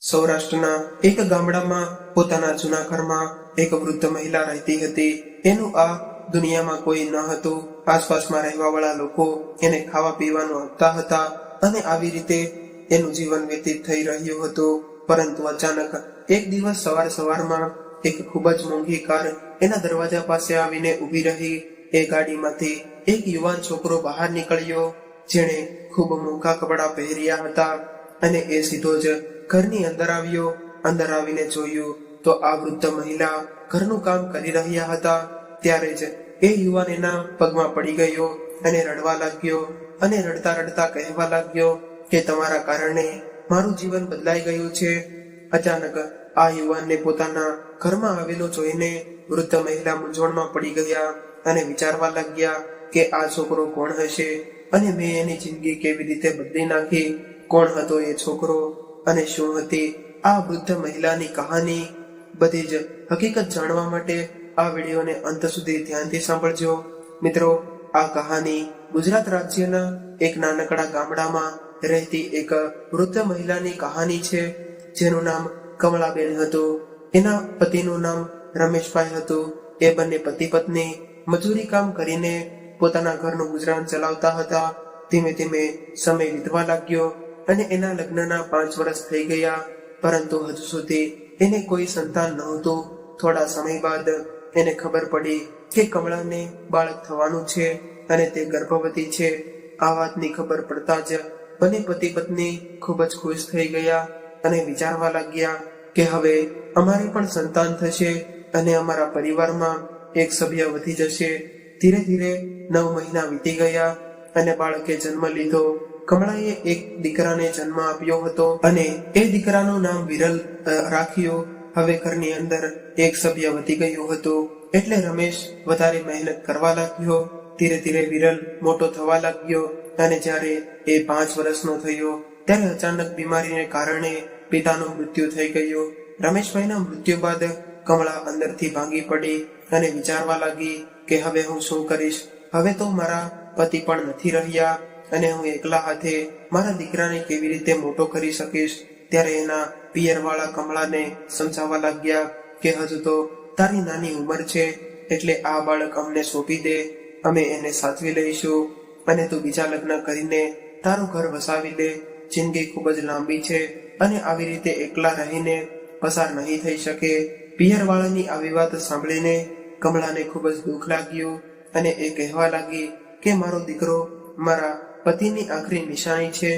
સૌરાષ્ટ્રના એક ગામડામાં પોતાના જૂના ઘરમાં એક વૃદ્ધ મહિલા રહેતી હતી. એનું આ દુનિયામાં કોઈ ન હતું. આસપાસમાં રહેવાવાળા લોકો એને ખાવા પીવાનું આપતા હતા અને આવી રીતે એનું જીવન વ્યતીત થઈ રહ્યું હતું. પરંતુ અચાનક એક દિવસ સવારમાં એક ખૂબ જ મોંઘી કાર એના દરવાજા પાસે આવીને ઊભી રહી. એ ગાડીમાંથી એક યુવાન છોકરો બહાર નીકળ્યો, જેણે ખૂબ મોંઘા કપડાં પહેર્યા હતા અને એ સીધો જ ઘરની અંદર આવ્યો. અંદર આવીને જોયું તો આ વૃદ્ધ મહિલા ઘરનું કામ કરી રહ્યા હતા. ત્યારે જ એ યુવાન એના પગમાં પડી ગયો અને રડવા લાગ્યો અને રડતા રડતા કહેવા લાગ્યો કે તમારા કારણે મારું જીવન બદલાઈ ગયું છે. અચાનક આ યુવાનને પોતાના ઘરમાં આવેલો જોઈને વૃદ્ધ મહિલા મૂંઝવણમાં પડી ગયા અને વિચારવા લાગ્યા કે આ છોકરો કોણ હશે અને મેં એની જિંદગી કેવી રીતે બદલી નાખી. કોણ હતો એ છોકરો અને શું હતી આ વૃદ્ધ મહિલાની કહાની? બધી જ હકીકત જાણવા માટે આ વિડીયોને અંત સુધી ધ્યાનથી સાંભળજો. મિત્રો, આ કહાની ગુજરાત રાજ્યના એક નાનકડા ગામડામાં રહેતી એક વૃદ્ધ મહિલાની કહાની છે, જેનું નામ કમળાબેન હતું. એના પતિનું નામ રમેશભાઈ હતું. એ બંને પતિ પત્ની મજૂરી કામ કરીને પોતાના ઘરનું ગુજરાન ચલાવતા હતા. ધીમે ધીમે સમય વીતવા લાગ્યો અને એના લગ્નના 5 વર્ષ થઈ ગયા, પરંતુ હજુ સુધી એને કોઈ સંતાન નહોતું. થોડા સમય બાદ એને ખબર પડી કે કમળાને બાળક થવાનું છે અને તે ગર્ભવતી છે. આ વાતની ખબર પડતા જ બંને પતિ પત્ની ખૂબ જ ખુશ થઈ ગયા અને વિચારવા લાગ્યા કે હવે અમારે પણ સંતાન થશે અને અમારા પરિવારમાં એક સભ્ય વધી જશે. ધીરે ધીરે 9 મહિના વીતી ગયા અને બાળકે જન્મ લીધો. કમળાએ એક દીકરાને જન્મ આપ્યો હતો અને એ દીકરાનું નામ વિરલ રાખ્યું. હવે ઘરની અંદર એક સભ્ય વધી ગયું હતું, એટલે રમેશ વધારે મહેનત કરવા લાગ્યો. ધીરે ધીરે વિરલ મોટો થવા લાગ્યો અને જ્યારે એ 5 વર્ષનો થયો ત્યારે અચાનક બીમારીને કારણે પિતાનું મૃત્યુ થઈ ગયું. રમેશભાઈના મૃત્યુ બાદ કમળા અંદરથી ભાંગી પડી અને વિચારવા લાગી કે હવે હું શું કરીશ? હવે તો મારા પતિ પણ નથી રહ્યા અને હું એકલા હાથે મારા દીકરાને કેવી રીતે મોટો કરી શકીશ? ત્યારે એના પિયરવાળા કમળાને સમજાવવા લાગ્યા કે હજુ તો તારી નાની ઉંમર છે, એટલે આ બાળક અમને સોંપી દે, અમે એને સાચવી લઈશું અને તું બીજા લગ્ન કરીને તારું ઘર વસાવી લે. જિંદગી ખૂબ જ લાંબી છે અને આવી રીતે એકલા રહીને પસાર નહીં થઈ શકે. પિયરવાળાની આવી વાત સાંભળીને કમળાને ખૂબ જ દુઃખ લાગ્યું અને એ કહેવા લાગી કે મારો દીકરો મારા પતિની આખરી નિશાની છે,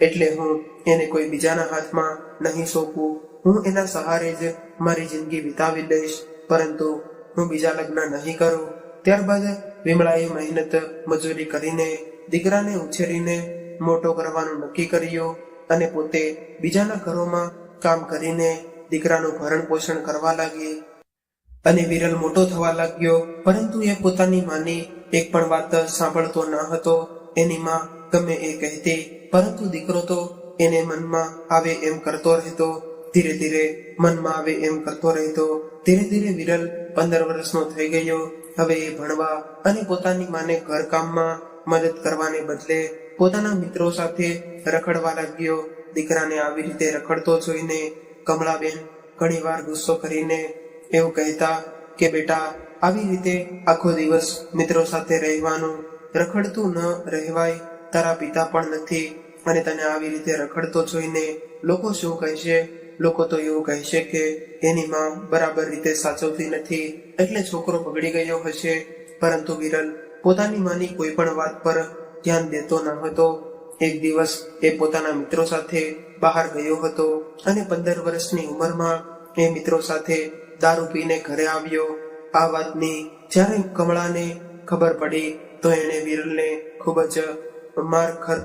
એટલે હું એને કોઈ બીજાના હાથમાં નહીં સોંપું. હું એના સહારે જ મારી જિંદગી વિતાવી લઈશ, પરંતુ હું બીજા લગ્ન નહીં કરું. ત્યારબાદ વિમળાએ મહેનત મજૂરી કરીને દીકરાને ઉછેરીને મોટો કરવાનું નક્કી કર્યું અને પોતે બીજાના ઘરોમાં કામ કરીને દીકરાનું ભરણ પોષણ કરવા લાગી. અને વિરલ મોટો થવા લાગ્યો, પરંતુ એ પોતાની માની એક પણ વાત સાંભળતો ન હતો. એની માં ગમે એ કહેતી, પરંતુ દીકરો તો એને મનમાં આવે એમ કરતો રહેતો. ધીરે ધીરે મનમાં આવે એમ કરતો રહેતો. ધીરે ધીરે વિરલ 15 વર્ષનો થઈ ગયો. હવે એ ભણવા અને પોતાની માને ઘરકામમાં મદદ કરવાને બદલે પોતાના મિત્રો સાથે રખડવા લાગ્યો. દીકરાને આવી રીતે રખડતો જોઈને કમળાબેન ઘણીવાર ગુસ્સો કરીને એવું કહેતા કે બેટા, આવી રીતે આખો દિવસ મિત્રો સાથે રહેવાનું, રખડતું ન રહેવાય. તારા પિતા પણ નથી અને તને આવી રીતે રખડતો જોઈને લોકો શું કહેશે? લોકો તો એવું કહેશે કે એની માં બરાબર રીતે સાચવતી નથી, એટલે છોકરો બગડી ગયો હશે. પરંતુ વિરલ પોતાની માની કોઈ પણ વાત પર ધ્યાન દેતો ન હતો. એક દિવસ એ પોતાના મિત્રો સાથે બહાર ગયો હતો અને 15 વર્ષની ઉંમરમાં એ મિત્રો સાથે દારૂ પીને ઘરે આવ્યો. આ વાતની જ્યારે કમળાને ખબર પડી તો એણે વિરલને ખૂબ જ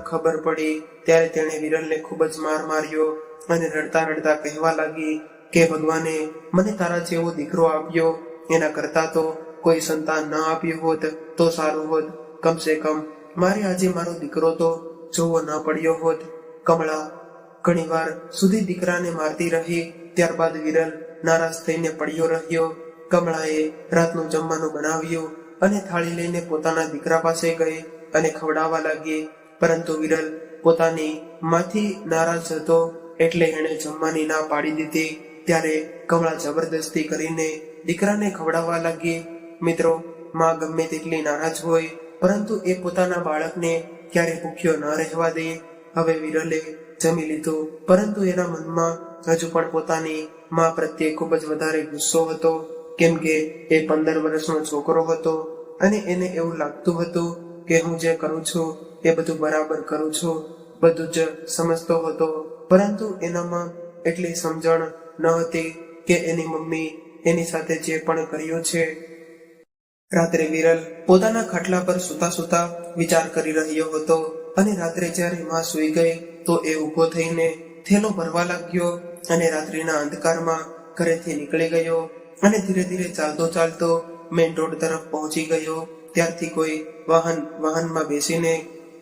ખબર પડી ત્યારે તેણે વિરલને ખૂબ જ માર્યો અને રડતા રડતા કહેવા લાગી કે ભગવાને મને તારા જેવો દીકરો આપ્યો, એના કરતા તો કોઈ સંતાન ન આપ્યું હોત તો સારું હોત. કમસે કમ મારે આજે મારો દીકરો તો જોવો ન પડ્યો હોત. કમળા ઘણીવાર સુધી દીકરાને મારતી રહી. ત્યારબાદ વિરલ નારાજ થઈને પડ્યો રહ્યો. કમળાએ રાતનું જમવાનું બનાવ્યું અને થાળી લઈને પોતાના દીકરા પાસે ગઈ અને ખવડાવવા લાગી. પરંતુ વિરલ પોતાની માથી નારાજ હતો એટલે એણે જમવાની ના પાડી દીધી. ત્યારે કમળા જબરદસ્તી કરીને દીકરાને ખવડાવવા લાગી. મિત્રો, માં ગમે તેટલી નારાજ હોય પરંતુ એ પોતાના બાળકને ક્યારે ભૂખ્યો ન રહેવા દે. હવે વિરલે જમી લીધું, પરંતુ એના મનમાં હજુ પણ પોતાની માં પ્રત્યે ખૂબ જ વધારે ગુસ્સો હતો, કેમ કે એ 15 વર્ષનો છોકરો હતો અને એને એવું લાગતું હતું કે હું જે કરું છું એ બધું બરાબર કરું છું, બધું જ સમજતો હતો. પરંતુ એનામાં એટલી સમજણ ન હતી કે એની મમ્મી એની સાથે જે પણ કર્યું છે. રાત્રે વિરલ પોતાના ખાટલા પર સૂતા સૂતા વિચાર કરી રહ્યો હતો અને રાત્રે જ્યારે માં સૂઈ ગઈ તો એ ઊભો થઈને થેલો ભરવા લાગ્યો અને રાત્રિના અંધકારમાં ઘરેથી નીકળી ગયો અને ધીરે ધીરે ચાલતો ચાલતો મેઇન રોડ તરફ પહોંચી ગયો. ત્યારથી કોઈ વાહનમાં બેસીને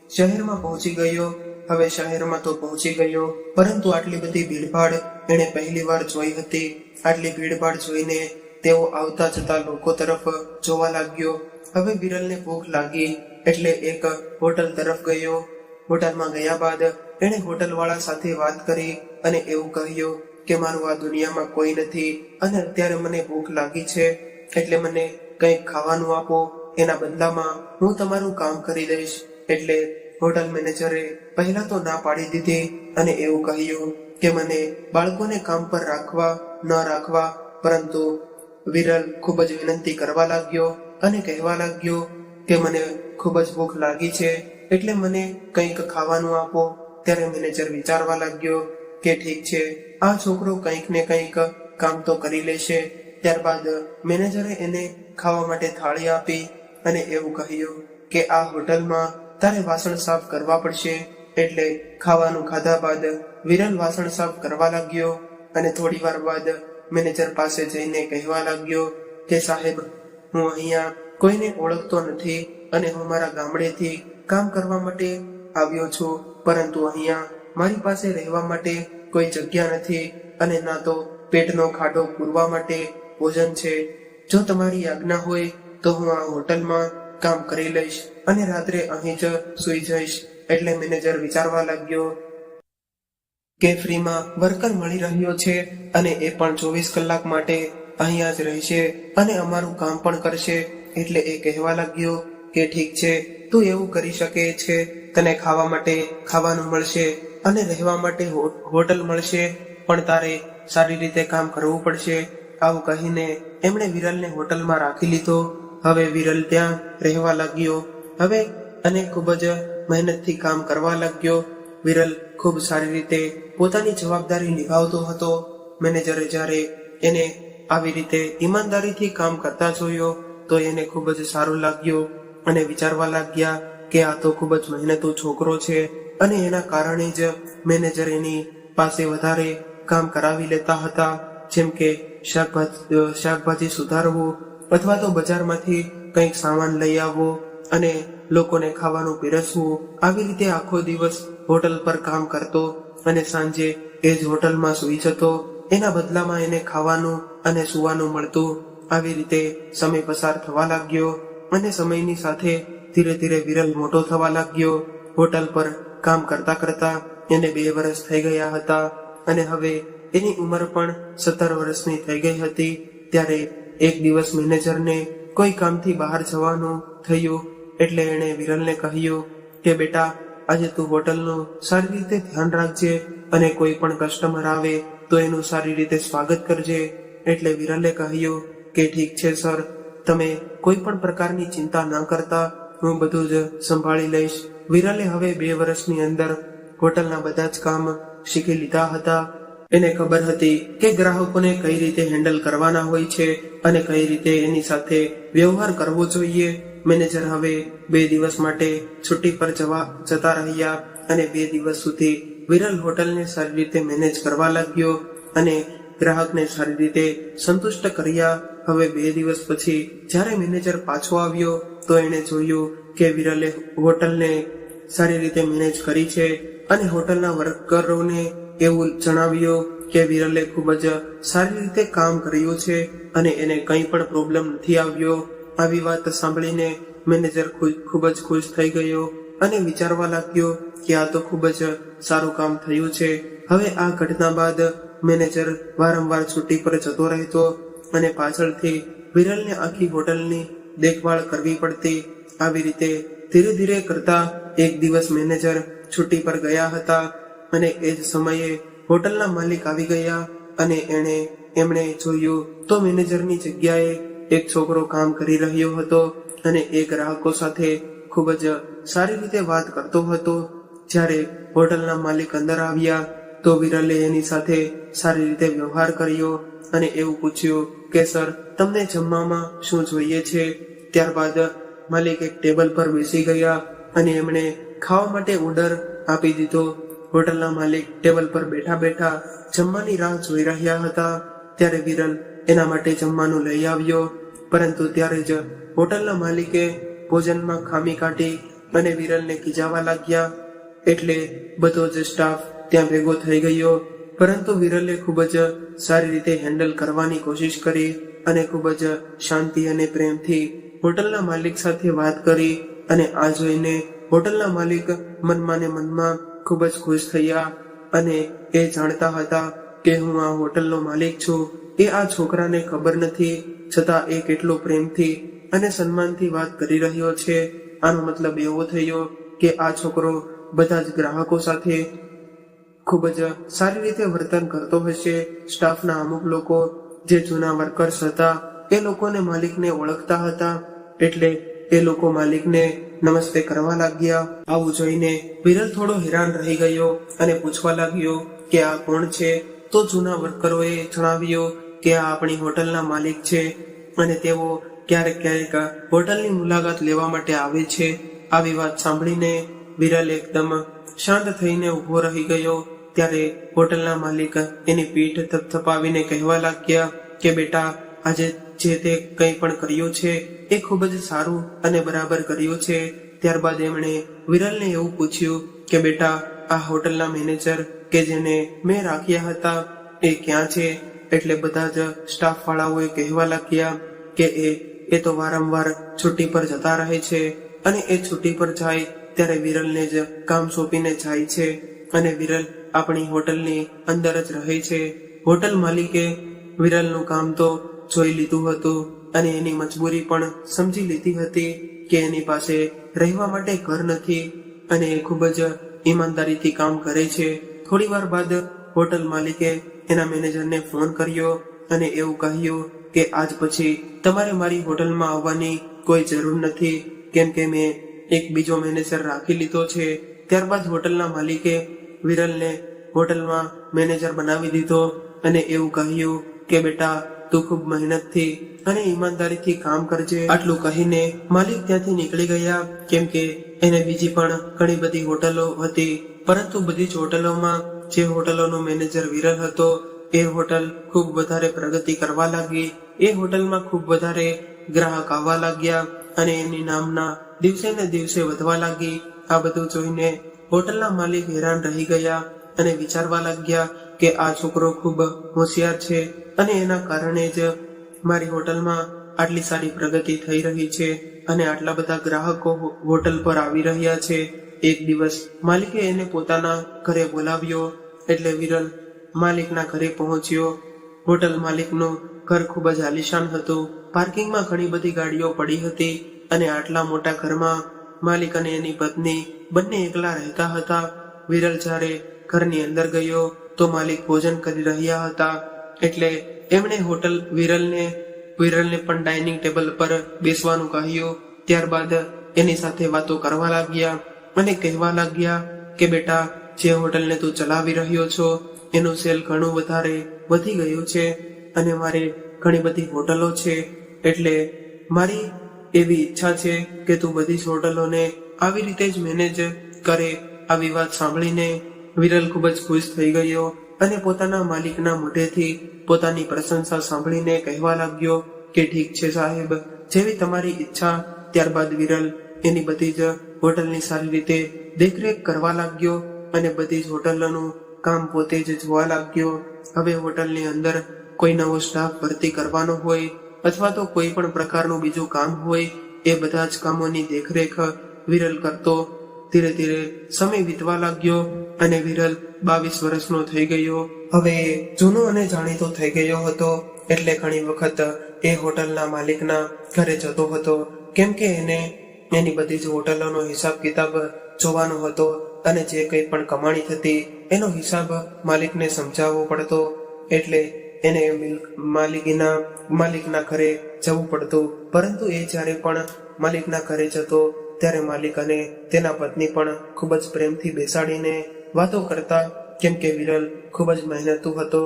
શહેરમાં પહોંચી ગયો. હવે શહેરમાં તો પહોંચી ગયો, પરંતુ આટલી બધી ભીડભાડ એણે પહેલી વાર જોઈ હતી. આટલી ભીડભાડ જોઈને તેઓ આવતા જતા લોકો તરફ જોવા લાગ્યો. હવે વિરલને ભૂખ લાગી એટલે એક હોટલ તરફ ગયો. હોટલમાં ગયા બાદ એણે હોટલવાળા સાથે વાત કરી અને એવું કહ્યું કે મારું આ દુનિયામાં કોઈ નથી અને અત્યારે મને ભૂખ લાગી છે, એટલે મને કંઈક ખાવાનું આપો, એના બદલામાં હું તમારું કામ કરી દઈશ. એટલે હોટલ મેનેજરે પહેલા તો ના પાડી દીધી અને એવું કહ્યું કે મને બાળકોને કામ પર રાખવા ન રાખવા. પરંતુ વિરલ ખૂબ જ વિનંતી કરવા લાગ્યો અને કહેવા લાગ્યો કે મને ખૂબ જ ભૂખ લાગી છે, એટલે મને કંઈક ખાવાનું આપો. ત્યારે મેનેજર વિચારવા લાગ્યો કે ઠીક છે, આ છોકરો કંઈક ને કંઈક કામ તો કરી લેશે. ત્યારબાદ મેનેજરે એને ખાવા માટે થાળી આપી અને એવું કહ્યું કે આ હોટલમાં તારે વાસણ સાફ કરવા પડશે. એટલે ખાવાનું ખાધા બાદ વિરલ વાસણ સાફ કરવા લાગ્યો અને થોડી વાર બાદ મેનેજર પાસે જઈને કહેવા લાગ્યો કે સાહેબ, હું અહીંયા કોઈને ઓળખતો નથી અને હું મારા ગામડેથી કામ કરવા માટે આવ્યો છું, પરંતુ અહીંયા મારી પાસે રહેવા માટે કોઈ જગ્યા નથી અને ના તો પેટનો ખાડો પૂરવા માટે ભોજન છે. જો તમારી આજ્ઞા હોય તો હું આ હોટલમાં કામ કરી લઈશ અને રાત્રે અહીં જ સૂઈ જઈશ. એટલે મેનેજર વિચારવા લાગ્યો કે ફ્રીમાં વર્કર મળી રહ્યો છે અને એ પણ 24 કલાક માટે અહીંયા જ રહેશે અને અમારું કામ પણ કરશે. એટલે એ કહેવા લાગ્યો કે ઠીક છે, તું એવું કરી શકે છે, તને ખાવા માટે ખાવાનું મળશે અને રહેવા માટે હોટલ મળશે, પણ તારે સારી રીતે કામ કરવું પડશે. આવું કહીને એમણે વિરલને હોટલમાં રાખી લીધો. હવે વિરલ ત્યાં રહેવા લાગ્યો. હવે અને ખૂબ જ મહેનતથી કામ કરવા લાગ્યો. વિરલ ખૂબ સારી રીતે પોતાની જવાબદારી નિભાવતો હતો. મેનેજરે જ્યારે એને આવી રીતે ઈમાનદારીથી કામ કરતા જોયો તો એને ખૂબ જ સારું લાગ્યું અને વિચારવા લાગ્યા કે આ તો ખૂબ જ મહેનતુ છોકરો છે અને એના કારણે જ મેનેજર એની પાસે વધારે કામ કરાવી લેતા હતા, જેમ કે શાકભાજી સુધારવું અથવા તો બજારમાંથી કંઈક સામાન લઈ આવવો અને લોકોને ખાવાનું પીરસવું. આવી રીતે આખો દિવસ હોટલ પર કામ કરતો અને સાંજે એ જ હોટલમાં સૂઈ જતો. એના બદલામાં એને ખાવાનું અને સૂવાનું મળતું. આવી રીતે સમય પસાર થવા લાગ્યો અને સમયની સાથે ધીરે ધીરે વિરલ મોટો થવા લાગ્યો. હોટલ પર કામ કરતા કરતા એને 2 વર્ષ થઈ ગયા હતા અને હવે એની ઉંમર પણ 17 વર્ષની થઈ ગઈ હતી. ત્યારે એક દિવસ મેનેજરને કોઈ કામથી બહાર જવાનું થયું, એટલે એણે વિરલને કહ્યું કે બેટા, આજે તું હોટલનું સારી રીતે ધ્યાન રાખજે અને કોઈ પણ કસ્ટમર આવે તો એનું સારી રીતે સ્વાગત કરજે. એટલે વિરલે કહ્યું કે ઠીક છે સર, તમે કોઈ પણ પ્રકારની ચિંતા ન કરતા, હું બધું જ સંભાળી લઈશ. વિરલે હવે 2 વર્ષની અંદર હોટલના બધા જ કામ શીખી લીધા હતા. એને ખબર હતી કે ગ્રાહકોને કઈ રીતે હેન્ડલ કરવાના હોય છે અને કઈ રીતે એની સાથે વ્યવહાર કરવો જોઈએ. મેનેજર હવે 2 દિવસ માટે છુટ્ટી પર જતા રહ્યા અને 2 દિવસ સુધી વિરલ હોટલને સારી રીતે મેનેજ કરવા લાગ્યો અને ગ્રાહકને સારી રીતે સંતુષ્ટ કર્યા. હવે 2 દિવસ પછી જ્યારે મેનેજર પાછો આવ્યો તો એણે જોયું કે વિરલે હોટલને સારી રીતે મેનેજ કરી છે અને હોટલના વર્કરોને એવું જણાવ્યું કે વિરલે ખૂબ જ સારી રીતે કામ કર્યું છે અને એને કંઈ પણ પ્રોબ્લેમ નથી આવ્યો. આવી વાત સાંભળીને મેનેજર ખૂબ જ ખુશ થઈ ગયો અને વિચારવા લાગ્યો કે આ તો ખૂબ જ સારું કામ થયું છે. હવે આ ઘટના બાદ મેનેજર વારંવાર છુટ્ટી પર જતો રહેતો અને પાછળથી વિરલને આખી હોટલની દેખભાળ કરવી પડતી. આવી રીતે ધીરે ધીરે કરતા એક દિવસ મેનેજર છુટ્ટી પર ગયા હતા અને એ જ સમયે હોટલના માલિક આવી ગયા અને એમણે જોયું તો મેનેજરની જગ્યાએ એક છોકરો કામ કરી રહ્યો હતો અને એ ગ્રાહકો સાથે ખૂબ જ સારી રીતે વાત કરતો હતો. જ્યારે હોટલના માલિક અંદર આવ્યા તો વિરલે એની સાથે સારી રીતે વ્યવહાર કર્યો અને એવું પૂછ્યું કે સર, તમને જમવામાં શું જોઈએ છે? ત્યારબાદ માલિક એક ટેબલ પર બેસી ગયા અને એમણે ખાવા માટે ઓર્ડર આપી દીધો. હોટલના માલિક ટેબલ પર બેઠા બેઠા જમવાની રાહ જોઈ રહ્યા હતા. ત્યારે વિરલ એના માટે જમવાનું લઈ આવ્યો, પરંતુ ત્યારે જ હોટલના માલિકે ભોજનમાં ખામી કાઢી અને વિરલને ખીજાવા લાગ્યા. એટલે બધો જ સ્ટાફ ત્યાં ભેગો થઈ ગયો, પરંતુ વિરલે ખૂબ જ સારી રીતે હેન્ડલ કરવાની કોશિશ કરી અને ખૂબ જ શાંતિ અને પ્રેમથી હોટલના માલિક સાથે વાત કરી. અને આ જોઈને હોટલના માલિક મનમાં ને મનમાં ખૂબ જ ખુશ થયા અને એ જાણતા હતા કે હું આ હોટલનો માલિક છું. એ આ છોકરાને ખબર નથી, છતાં એ કેટલો પ્રેમથી અને સન્માનથી વાત કરી રહ્યો છે. આનો મતલબ એવો થયો કે આ છોકરો બધા જ ગ્રાહકો સાથે ખૂબ જ સારી રીતે વર્તન કરતો હશે. સ્ટાફના અમુક લોકો જે જૂના વર્કર્સ હતા એ લોકોને માલિકને ઓળખતા હતા, એટલે એ લોકો માલિકને નમસ્તે કરવા લાગ્યા. આવું જોઈને વિરલ થોડો હેરાન રહી ગયો અને પૂછવા લાગ્યો કે આ કોણ છે? તો જૂના વર્કરોએ જણાવ્યું કે આ આપણી હોટલના માલિક છે અને તેઓ ક્યારેક ક્યારેક હોટલની મુલાકાત લેવા માટે આવે છે. આવી વાત સાંભળીને વિરલ એકદમ શાંત થઈને ઉભો રહી ગયો. ત્યારે હોટલના માલિક એની પીઠ થપથપાવીને કહેવા લાગ્યા કે બેટા, આજે જે તે કંઈ પણ કર્યું છે એ ખૂબ જ સારું અને બરાબર કર્યું છે. ત્યારબાદ એમણે વિરલને એવું પૂછ્યું કે બેટા, આ હોટલના મેનેજર કે જેને મેં રાખ્યા હતા એ ક્યાં છે? એટલે બધા જ સ્ટાફ વાળાઓએ કહેવા લાગ્યા કે એ તો વારંવાર છુટ્ટી પર જતા રહે છે અને એ છુટ્ટી પર જાય ત્યારે વિરલને જ કામ સોંપીને જાય છે અને વિરલ આપણી હોટલની અંદર જ રહે છે. હોટલ માલિકે વિરલનું કામ તો જોઈ લીધું હતું અને એની મજબૂરી પણ સમજી લીધી હતી કે એની પાસે રહેવા માટે ઘર નથી અને એ ખૂબ જ ઈમાનદારીથી કામ કરે છે. થોડી વાર બાદ હોટલ માલિકે એના મેનેજરને ફોન કર્યો અને એવું કહ્યું કે આજ પછી તમારે મારી હોટલમાં આવવાની કોઈ જરૂર નથી, કેમ કે મેં એક બીજો મેનેજર રાખી લીધો છે. ત્યારબાદ હોટલના માલિકે વિરલને હોટલમાં મેનેજર બનાવી દીધો અને એવું કહ્યું કે બેટા, તું ખૂબ મહેનતથી અને ઈમાનદારીથી કામ કરજે. આટલું કહીને માલિક ત્યાંથી નીકળી ગયા, કેમ કે એને બીજી પણ ઘણી બધી હોટલો હતી, પરંતુ બધી જ હોટલોમાં જે હોટલોનો મેનેજર વિરલ હતો એ હોટલ ખૂબ વધારે પ્રગતિ કરવા લાગી. એ હોટલમાં ખૂબ વધારે ગ્રાહક આવવા લાગ્યા અને એની નામના દિવસે ને દિવસે વધવા લાગી. આ બધું જોઈને હોટલના માલિક હેરાન રહી ગયા અને વિચારવા લાગ્યા કે આ છોકરો ખૂબ હોશિયાર છે અને એના કારણે જ મારી હોટલમાં આટલી સારી પ્રગતિ થઈ રહી છે અને આટલા બધા ગ્રાહકો હોટલ પર આવી રહ્યા છે. એક દિવસ માલિકે એને પોતાના ઘરે બોલાવ્યો, એટલે વિરલ માલિકના ઘરે પહોંચ્યો. હોટલ માલિકનું ઘર ખૂબ જ આલિશાન હતું. પાર્કિંગમાં ઘણી બધી ગાડીઓ પડી હતી અને આટલા મોટા ઘરમાં માલિક અને એની પત્ની બંને એકલા રહેતા હતા. વિરલ જ્યારે ઘરની અંદર ગયો તો માલિક ભોજન કરી રહ્યા હતા, એટલે એમણે વિરલને પણ ડાઇનિંગ ટેબલ પર બેસવાનું કહ્યું. ત્યારબાદ એની સાથે વાતો કરવા લાગ્યા અને કહેવા લાગ્યા કે બેટા, જે હોટલને તું ચલાવી રહ્યો છો એનું સેલ ઘણું વધારે વધી ગયું છે અને મારે ઘણી બધી હોટલો છે, એટલે મારી એવી ઈચ્છા છે કે તું બધી જ હોટલોને આવી રીતે જ મેનેજ કરે. આવી વાત સાંભળીને વિરલ ખૂબ જ ખુશ થઈ ગયો અને પોતાના માલિકના મોઢેથી પોતાની પ્રશંસા સાંભળીને કહેવા લાગ્યો કે ઠીક છે સાહેબ, જેવી તમારી ઈચ્છા. ત્યારબાદ વિરલ એની બધી જ હોટલની સારી રીતે દેખરેખ કરવા લાગ્યો અને બધી જ હોટલોનું કામ પોતે જ જોવા લાગ્યો. હવે હોટલની અંદર કોઈ નવો સ્ટાફ ભરતી કરવાનો હોય અથવા તો કોઈ પણ પ્રકારનું બીજું કામ હોય, એ બધા જ કામોની દેખરેખ વિરલ કરતો. ધીરે ધીરે સમય વીતવા લાગ્યો અને વિરલ 22 વર્ષનો થઈ ગયો. હવે જૂનો અને જાણીતો થઈ ગયો હતો, એટલે ઘણી વખત એ હોટલના માલિકના ઘરે જતો હતો, કેમ કે એને એની બધી જ હોટલોનો હિસાબ કિતાબ જોવાનો હતો અને જે કંઈ પણ કમાણી થતી એનો હિસાબ માલિકને સમજાવવો પડતો. એટલે એને માલિકના ઘરે જવું પડતું. પરંતુ એ જ્યારે પણ માલિકના ઘરે જતો ત્યારે માલિક અને તેના પત્ની પણ ખૂબ જ પ્રેમથી બેસાડીને વાતો કરતા, કેમ કે વિરલ ખૂબ જ મહેનતુ હતો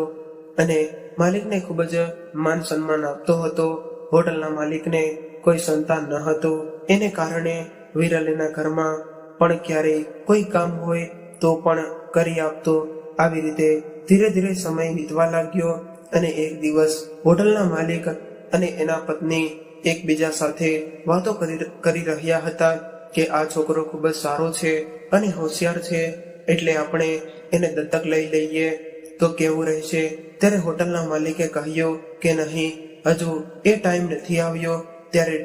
અને માલિકને ખૂબ જ માન સન્માન આપતો હતો. હોટલના માલિકને કોઈ સંતાન ન હતું, એને કારણે વિરલ એના ઘરમાં પણ ક્યારેય કોઈ કામ હોય તો પણ કરી આપતો. આવી રીતે ધીરે ધીરે સમય વીતવા લાગ્યો અને એક દિવસ હોટલના માલિક અને એના પત્ની એકબીજા સાથે વાતો કરી રહ્યા હતા કે આ છોકરો ખૂબ જ સારો છે અને હોશિયાર છે, એટલે આપણે એને દત્તક લઈ લઈએ તો કેવું રહેશે. ત્યારે હોટલના માલિકે કહ્યું કે નહીં, હજુ એ ટાઈમ નથી આવ્યો, જ્યારે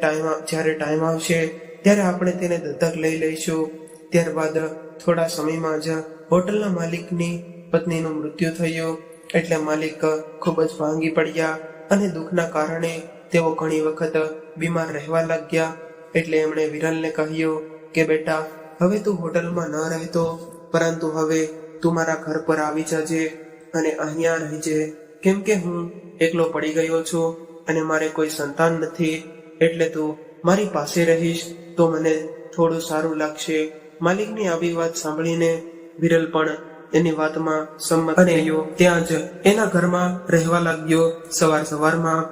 ટાઈમ આવશે ત્યારે આપણે તેને દત્તક લઈ લઈશું. ત્યારબાદ થોડા સમયમાં જ હોટલના માલિકની પત્નીનું મૃત્યુ થયું. એટલે માલિક ખૂબ જ ભાંગી પડ્યા અને દુઃખના કારણે તેઓ ઘણી વખત બીમાર રહેવા લાગ્યા. એટલે એમણે વિરલને કહ્યું કે બેટા, હવે તું હોટલમાં ન રહેતો, પરંતુ હવે તું મારા ઘર પર આવી જજે અને અહીંયા રહેજે, કેમ કે હું એકલો પડી ગયો છું અને મારે કોઈ સંતાન નથી, એટલે તું મારી પાસે રહીશ તો મને થોડું સારું લાગશે. માલિકની આવી વાત સાંભળીને વિરલ પણ એની વાતમાં સંમત થયો. ત્યાં જ એના ઘરમાં રહેવા લાગ્યો. સવારમાં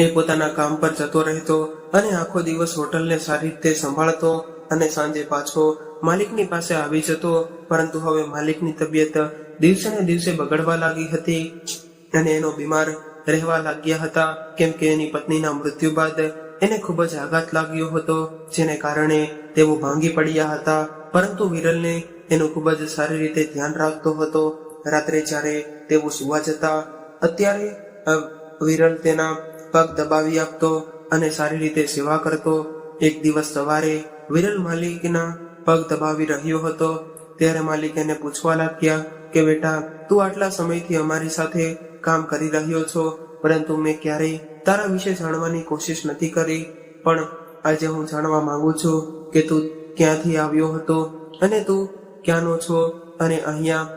એ પોતાના કામ પર જતો રહેતો અને આખો દિવસ હોટલને સારી રીતે સંભાળતો અને સાંજે પાછો માલિકની પાસે આવી જતો. પરંતુ હવે માલિકની તબિયત દિવસે ને દિવસે બગડવા લાગી હતી અને એનો બીમાર રહેવા લાગ્યા હતા, કેમ કે એની પત્નીના મૃત્યુ બાદ એને ખૂબ જ આઘાત લાગ્યો હતો, જેને કારણે તેઓ ભાંગી પડ્યા હતા. પરંતુ વિરલને એનું ખૂબ જ સારી રીતે ધ્યાન રાખતો હતો. રાત્રે જ્યારે તેઓ સુવા જતા અત્યારે વિરલ તેના પગ દબાવી આપતો અને સારી રીતે સેવા કરતો. એક દિવસ સવારે વિરલ માલિકના પગ દબાવી રહ્યો હતો ત્યારે માલિક એને પૂછવા લાગ્યા કે બેટા, તું આટલા સમયથી અમારી સાથે કામ કરી રહ્યો છો, પરંતુ મેં ક્યારેય તારા વિશે જાણવાની કોશિશ નથી કરી, પણ આજે હું જાણવા માંગુ છું કે તું ક્યાંથી આવ્યો હતો અને તું ક્યાંનો છો અને અહીંયા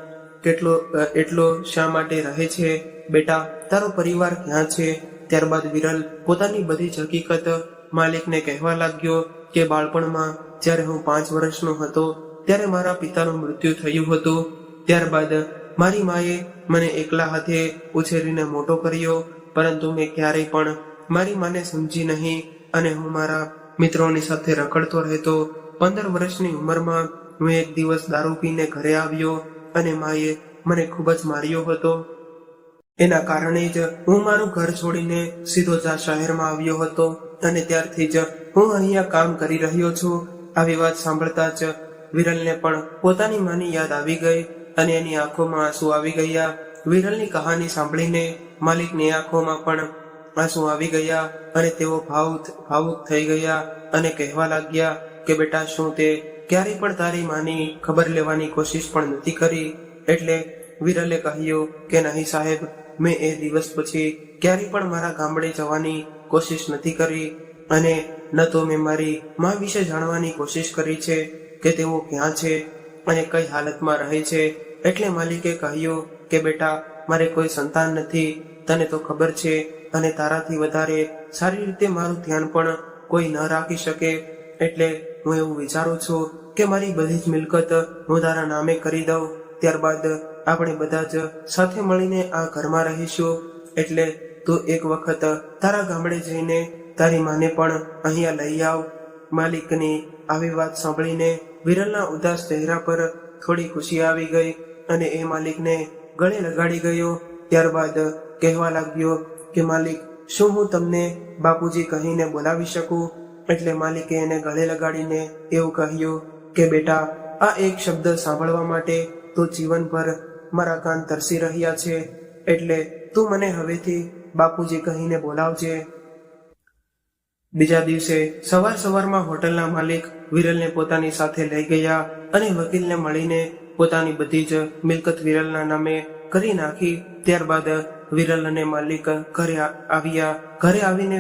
એટલો શા માટે રહે છે. બેટા, તારો પરિવાર ક્યાં છે? ત્યારબાદ વિરલ પોતાની બધી જ હકીકત માલિકને કહેવા લાગ્યો કે બાળપણમાં જ્યારે હું 5 વર્ષનો હતો ત્યારે મારા પિતાનું મૃત્યુ થયું હતું. ત્યારબાદ મારી માએ મને એકલા હાથે ઉછેરીને મોટો કર્યો, પરંતુ મેં ક્યારેય પણ મારી માને સમજી નહીં અને હું મારા મિત્રોની સાથે રખડતો રહેતો. 15 વર્ષની ઉંમરમાં હું એક દિવસ દારૂ પીને ઘરે આવ્યો અને માએ મને ખૂબ જ માર્યો હતો. એના કારણે જ હું મારું ઘર છોડીને સીધો જ આ શહેરમાં આવ્યો હતો અને ત્યારથી જ હું અહીંયા કામ કરી રહ્યો છું. આવી વાત સાંભળતા જ વિરલને પણ પોતાની માની યાદ આવી ગઈ અને એની આંખોમાં આંસુ આવી ગયા. વિરલની કહાની સાંભળીને માલિકની આંખોમાં પણ આંસુ આવી ગયા અને તેઓ ભાવુક થઈ ગયા અને કહેવા લાગ્યા કે બેટા, શું તે ક્યારેય પણ તારી માની ખબર લેવાની કોશિશ પણ નથી કરી? એટલે વિરલે કહ્યું કે નહીં સાહેબ, મેં એ દિવસ પછી ક્યારેય પણ મારા ગામડે જવાની કોશિશ નથી કરી અને ન તો મેં મારી મા વિશે જાણવાની કોશિશ કરી છે કે તેઓ ક્યાં છે અને કઈ હાલતમાં રહે છે. એટલે માલિકે કહ્યું કે બેટા, મારે કોઈ સંતાન નથી, તને તો ખબર છે, અને તારાથી વધારે સારી રીતે મારું ધ્યાન પણ કોઈ ન રાખી શકે. એટલે હું એવું વિચારું છું કે મારી બધી જ મિલકત હું તારા નામે કરી દઉં, ત્યારબાદ આપણે બધા જ સાથે મળીને આ ઘરમાં રહીશું. એટલે તું એક વખત તારા ગામડે જઈને તારી માને પણ અહીંયા લઈ આવ. માલિકની આવી વાત સાંભળીને વિરલના ઉદાસ ચહેરા પર થોડી ખુશી આવી ગઈ અને એ માલિકને ગળે લગાડી ગયો. ત્યારબાદ કહેવા લાગ્યો કે માલિક, શું હું તમને બાપુજી કહીને બોલાવી શકું? એટલે માલિકે એને ગળે લગાડીને એવું કહ્યું કે બેટા, આ એક શબ્દ સાંભળવા માટે તો જીવનભર મારા કાન તરસી રહ્યા છે, એટલે તું મને હવેથી બાપુજી કહીને બોલાવજે. બીજા દિવસે સવારમાં હોટલના માલિક વિરલને પોતાની સાથે લઈ ગયા અને વકીલને મળીને પોતાની બધી જ મિલકત વિરલના નામે કરી નાખી. ત્યારબાદ વિરલ અને માલિક ઘરે આવ્યા. ઘરે આવીને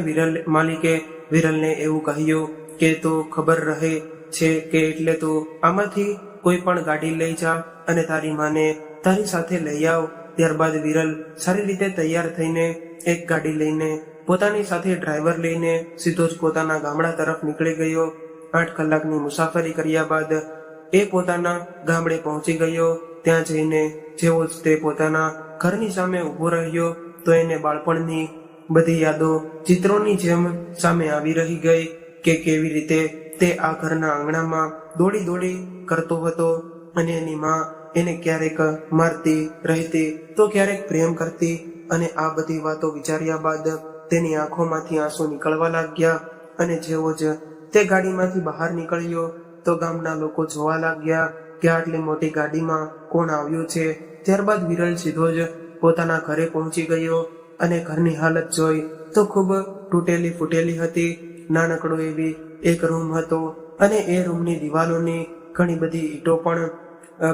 માલિકે વિરલને એવું કહ્યું કે તો ખબર રહે છે કે એટલે તો આમાંથી કોઈ પણ ગાડી લઈ જા અને તારી માને તારી સાથે લઈ આવ. ત્યારબાદ વિરલ સારી રીતે તૈયાર થઈને એક ગાડી લઈને પોતાની સાથે ડ્રાઈવર લઈને સીધો જ પોતાના ગામડા તરફ નીકળી ગયો. 8 કલાકની મુસાફરી કર્યા બાદ એ પોતાના ગામડે પહોંચી ગયો. ત્યાં જઈને જેવો જ તે પોતાના ઘરની સામે ઊભો રહ્યો તો એને બાળપણની બધી યાદો ચિત્રોની જેમ સામે આવી રહી ગઈ કે કેવી રીતે તે આ ઘરના આંગણામાં દોડી દોડી કરતો હતો અને એની માં એને ક્યારેક મારતી રહેતી તો ક્યારેક પ્રેમ કરતી. અને આ બધી વાતો વિચાર્યા બાદ તેની આંખોમાંથી આંસુ નીકળવા લાગ્યા. અને જેવો જ તે ગાડીમાંથી બહાર નીકળ્યો તો ગામના લોકો જોવા લાગ્યા કે આટલી મોટી ગાડીમાં કોણ આવ્યું છે. ત્યારબાદ વિરલ સીધો જ પોતાના ઘરે પહોંચી ગયો અને ઘરની હાલત જોઈ તો ખૂબ તૂટેલી ફૂટેલી હતી. નાનકડો એવી એક રૂમ હતો અને એ રૂમની દિવાલોની ઘણી બધી ઈંટો પણ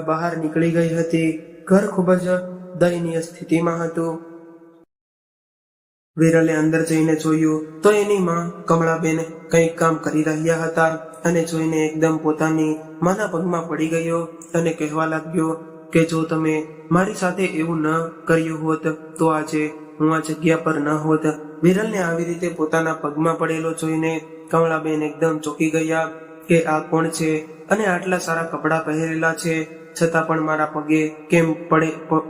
બહાર નીકળી ગઈ હતી. ઘર ખૂબ જ દયનીય સ્થિતિમાં હતું. વિરલે અંદર જઈને જોયું તો એની માં કમળાબેન કંઈક કામ કરી રહ્યા હતા અને જોઈને એકદમ પોતાની માના પગમાં પડી ગયો અને કહેવા લાગ્યો કે જો તમે મારી સાથે એવું ન કર્યું હોત તો આજે હું આ જગ્યા પર ન હોત. વિરલને આવી રીતે પોતાના પગમાં પડેલો જોઈને કમળાબેન એકદમ ચોંકી ગયા કે આ કોણ છે અને આટલા સારા કપડાં પહેરેલા છે છતાં પણ મારા પગે કેમ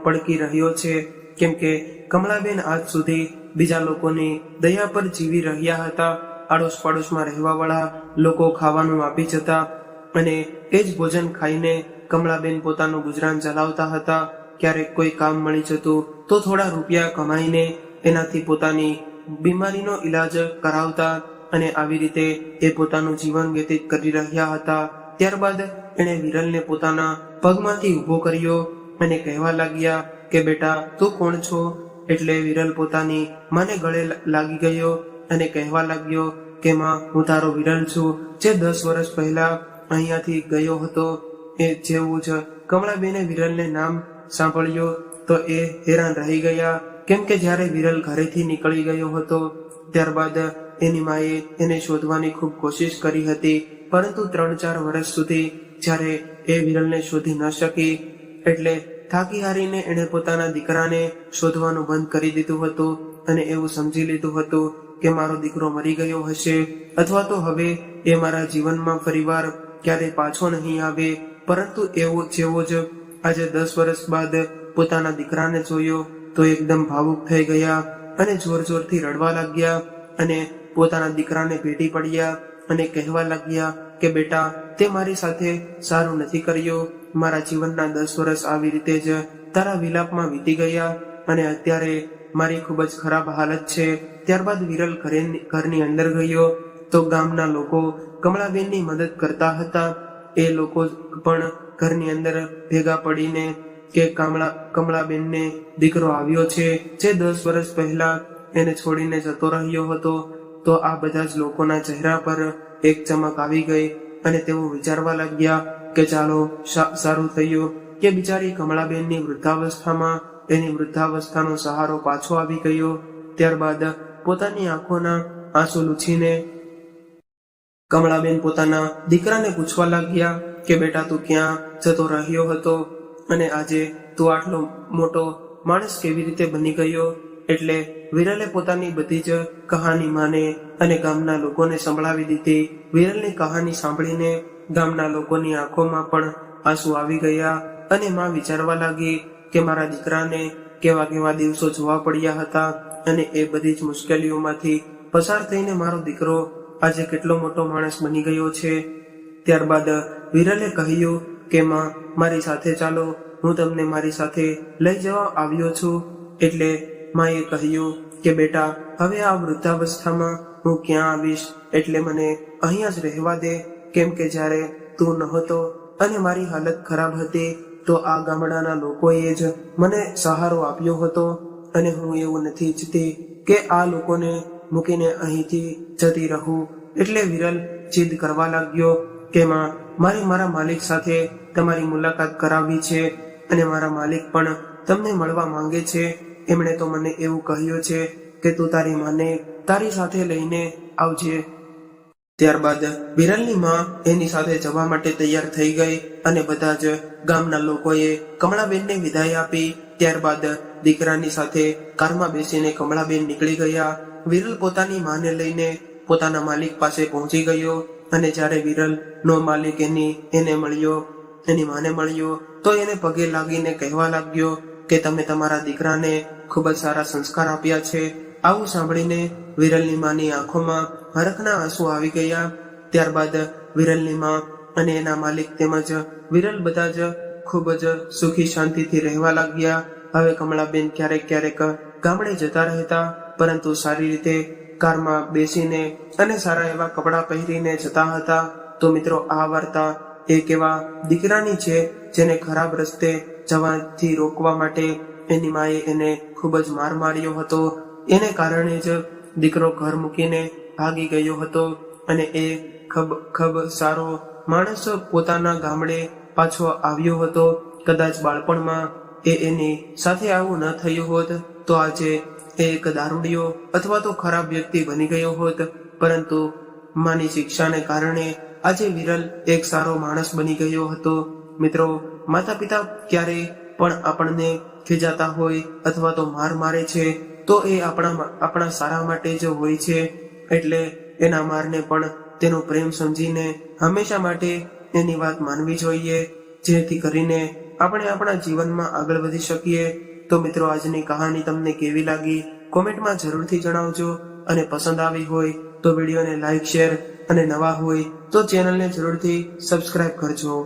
પડકી રહ્યો છે. કેમ કે કમળાબેન આજ સુધી બીજા લોકોની દયા પર જીવી રહ્યા હતા. આડોશ પાડોશમાં રહેવા વાળા લોકો ખાવાનું આપી જતા અને એ જ ભોજન ખાઈને કમળાબેન પોતાનું ગુજરાન ચલાવતા હતા. ક્યારેક કોઈ કામ મળી જતું તો થોડા રૂપિયા કમાઈને એનાથી પોતાની બીમારીનો ઈલાજ કરાવતા અને આવી રીતે એ પોતાનું જીવન વ્યતીત કરી રહ્યા હતા. ત્યારબાદ એણે વિરલને પોતાના પગમાંથી ઊભો કર્યો અને કહેવા લાગ્યા કે બેટા તું કોણ છો. એટલે વિરલ પોતાની માને ગળે લાગી ગયો અને કહેવા લાગ્યો કે માં હું તારો વિરલ છું જે 10 વર્ષ પહેલા અહીંયાથી ગયો હતો. એ જેવું જ કમળાબેને વિરલને નામ સાંભળ્યો તો એ હેરાન રહી ગયા કેમ કે જ્યારે વિરલ ઘરેથી નીકળી ગયો હતો ત્યારબાદ એની માએ એને શોધવાની ખૂબ કોશિશ કરી હતી પરંતુ 3-4 વર્ષ સુધી જ્યારે એ વિરલને શોધી ન શકી એટલે થાકી હારીને એણે પોતાના દીકરાને શોધવાનું બંધ કરી દીધું હતું અને એવું સમજી લીધું હતું કે મારો દીકરો મરી ગયો હશે અથવા તો હવે એ મારા જીવનમાં ફરીવાર ક્યારે પાછો નહીં આવે. પરંતુ એવો જેવો જ આજે 10 વર્ષ બાદ પોતાના દીકરાને જોયો તો એકદમ ભાવુક થઈ ગયા અને જોર જોરથી રડવા લાગ્યા અને પોતાના દીકરાને ભેટી પડ્યા અને કહેવા લાગ્યા કે બેટા તે મારી સાથે સારું નથી કર્યું. મારા જીવનના 10 વર્ષ આવી રીતે જ તારા વિલાપમાં વીતી ગયા અને અત્યારે મારી ખૂબ જ ખરાબ હાલત છે. ત્યારબાદ વિરલ ઘરની અંદર ગયો તો ગામના લોકો કમળાબેનની મદદ કરતા હતા. એ લોકો પણ ઘરની અંદર ભેગા પડીને કે કમળાબેનને દીકરો આવ્યો છે જે 10 વર્ષ પહેલા એને છોડીને જતો રહ્યો હતો. તો આ બધા જ લોકોના ચહેરા પર એક ચમક આવી ગઈ અને તેઓ વિચારવા લાગ્યા કે ચાલો સારું થયું કે બિચારી કમળાબેનની વૃદ્ધાવસ્થામાં એની વૃદ્ધાવસ્થાનો સહારો પાછો આવી ગયો. ત્યારબાદ પોતાની આંખોના આંસુ લૂછીને કમળાબેન પોતાના દીકરાને પૂછવા લાગ્યા કે બેટા તું ક્યાં જતો રહ્યો હતો અને આજે તું આટલો મોટો માણસ કેવી રીતે બની ગયો. એટલે વિરલે પોતાની બધી જ કહાની માને અને ગામના લોકોને સંભળાવી દીધી. વિરલની કહાની સાંભળીને ગામના લોકોની આંખોમાં પણ આંસુ આવી ગયા અને માં વિચારવા લાગી કે મારા દીકરાને કેવા કેવા દિવસો જોવા પડ્યા હતા અને એ બધી જ મુશ્કેલીઓમાંથી પસાર થઈને મારો દીકરો આજે કેટલો મોટો માણસ બની ગયો છે. ત્યારબાદ વિરલે કહ્યું કે માં મારી સાથે ચાલો, હું તમને મારી સાથે લઈ જવા આવ્યો છું. એટલે માએ કહ્યું કે બેટા હવે આ વૃદ્ધાવસ્થામાં હું ક્યાં આવીશ એટલે મને અહીંયા જ રહેવા દે. કેમ કે જ્યારે તું નહોતો અને મારી હાલત ખરાબ હતી તો આ ગામડાના લોકોએ જ મને સહારો આપ્યો હતો અને હું એવું નથી ઈચ્છતી કે આ લોકોને મૂકીને અહીંથી જતી રહું. એટલે વિરલ જીદ કરવા લાગ્યો કે માં મારે મારા માલિક સાથે તમારી મુલાકાત કરાવવી છે અને મારા માલિક પણ તમને મળવા માંગે છે. એમણે તો મને એવું કહ્યું છે કે તું તારી માને તારી સાથે લઈને આવજે. ત્યારબાદ વિરલની માં એની સાથે જવા માટે તૈયાર થઈ ગઈ અને બધા જ ગામના લોકોએ કમળાબેનને વિદાય આપી. ત્યારબાદ દીકરાની સાથે કારમાં બેસીને કમળાબેન નીકળી ગયા. વિરલ પોતાની માને લઈને પોતાના માલિક પાસે પહોંચી ગયો અને જ્યારે વિરલ નો માલિક એને મળ્યો, એની માને મળ્યો તો એને પગે લાગીને કહેવા લાગ્યો કે તમે તમારા દીકરાને ખૂબ જ સારા સંસ્કાર આપ્યા છે. આવું સાંભળીને વિરલની માની આંખોમાં હરખના આંસુ આવી ગયા. ત્યારબાદ વિરલની માં અને એના માલિક તેમજ વિરલ બધા જ ખૂબ જ સુખી શાંતિથી રહેવા લાગ્યા. હવે કમળાબેન ક્યારેક ક્યારેક ગામડે જતા રહેતા, પરંતુ સારી રીતે કારમાં બેસીને અને સારા એવા કપડાં પહેરીને જતા હતા. તો મિત્રો, આ વાર્તા એક એવા દીકરાની છે જેને ખરાબ રસ્તે જવાથી રોકવા માટે એની માએ એને ખૂબ જ માર માર્યો હતો. એને કારણે જ દીકરો ઘર મૂકીને ભાગી ગયો હતો અને એ ખબ સારો માણસ પોતાના ગામડે પાછો આવ્યો હતો. કદાચ બાળપણમાં એની સાથે આવું ન થયું હોત તો આજે એક દારૂડિયો અથવા તો ખરાબ વ્યક્તિ બની ગયો હોત. પરંતુ માની શિક્ષાને કારણે આજે વિરલ એક સારો માણસ બની ગયો હતો. મિત્રો, માતા પિતા ક્યારે પણ આપણને ખીજાતા હોય અથવા તો માર મારે છે તો એ આપણા સારા માટે જ હોય છે. એટલે એના મારને પણ તેનો પ્રેમ સમજીને હંમેશા માટે એની વાત માનવી જોઈએ, જેથી કરીને આપણે આપણા જીવનમાં આગળ વધી શકીએ. તો મિત્રો, આજની કહાની તમને કેવી લાગી કોમેન્ટમાં જરૂરથી જણાવજો અને પસંદ આવી હોય તો વિડીયોને લાઈક, શેર અને નવા હોય તો ચેનલને જરૂરથી સબસ્ક્રાઇબ કરજો.